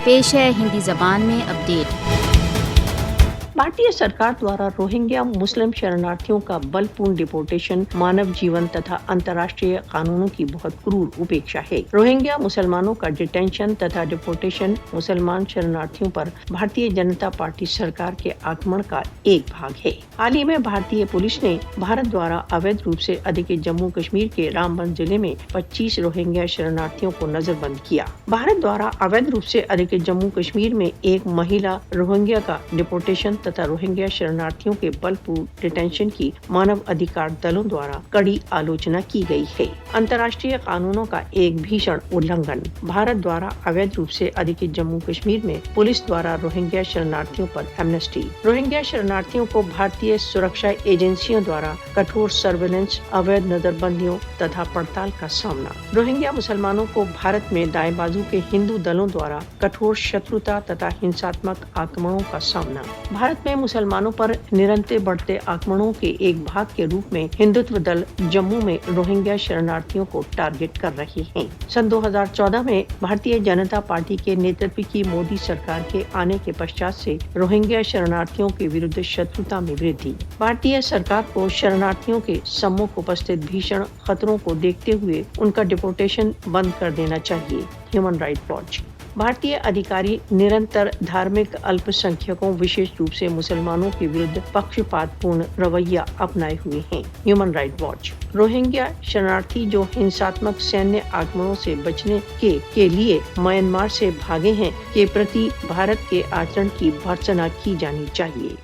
पेश है हिंदी जबान में अपडेट। भारतीय सरकार द्वारा रोहिंग्या मुस्लिम शरणार्थियों का बलपूर्ण डिपोर्टेशन मानव जीवन तथा अंतर्राष्ट्रीय कानूनों की बहुत क्रूर उपेक्षा है। रोहिंग्या मुसलमानों का डिटेंशन तथा डिपोर्टेशन मुसलमान शरणार्थियों पर भारतीय जनता पार्टी सरकार के आक्रमण का एक भाग है। हाल ही में भारतीय पुलिस ने भारत द्वारा अवैध रूप से अधिकृत जम्मू कश्मीर के रामबन जिले में 25 रोहिंग्या शरणार्थियों को नजरबंद किया। भारत द्वारा अवैध रूप से अधिकृत जम्मू कश्मीर में एक महिला रोहिंग्या का डिपोर्टेशन तथा रोहिंग्या शरणार्थियों के बलपूर्ण डिटेंशन की मानव अधिकार दलों द्वारा कड़ी आलोचना की गई है। अंतर्राष्ट्रीय कानूनों का एक भीषण उल्लंघन। भारत द्वारा अवैध रूप से अधिकृत जम्मू कश्मीर में पुलिस द्वारा रोहिंग्या शरणार्थियों पर एमनेस्टी। रोहिंग्या शरणार्थियों को भारतीय सुरक्षा एजेंसियों द्वारा कठोर सर्वेलेंस, अवैध नजरबंदियों तथा पड़ताल का सामना। रोहिंग्या मुसलमानों को भारत में दाएं बाजू के हिंदू दलों द्वारा कठोर शत्रुता तथा हिंसात्मक आक्रमणों का सामना। भारत में मुसलमानों पर निरंतर बढ़ते आक्रमणों के एक भाग के रूप में हिंदुत्व दल जम्मू में रोहिंग्या शरणार्थियों को टारगेट कर रहे हैं। सन 2014 में भारतीय जनता पार्टी के नेतृत्व की मोदी सरकार के आने के पश्चात से रोहिंग्या शरणार्थियों के विरुद्ध शत्रुता में वृद्धि। भारतीय सरकार को शरणार्थियों के सम्मुख उपस्थित भीषण खतरों को देखते हुए उनका डिपोर्टेशन बंद कर देना चाहिए। Human right watch. भारतीय अधिकारी निरंतर धार्मिक अल्पसंख्यकों विशेष रूप से मुसलमानों के विरुद्ध पक्षपातपूर्ण रवैया अपनाए हुए हैं। Human right watch. रोहिंग्या शरणार्थी जो हिंसात्मक सैन्य आक्रमणों से बचने के लिए म्यांमार से भागे हैं के प्रति भारत के आचरण की भर्त्सना की जानी चाहिए।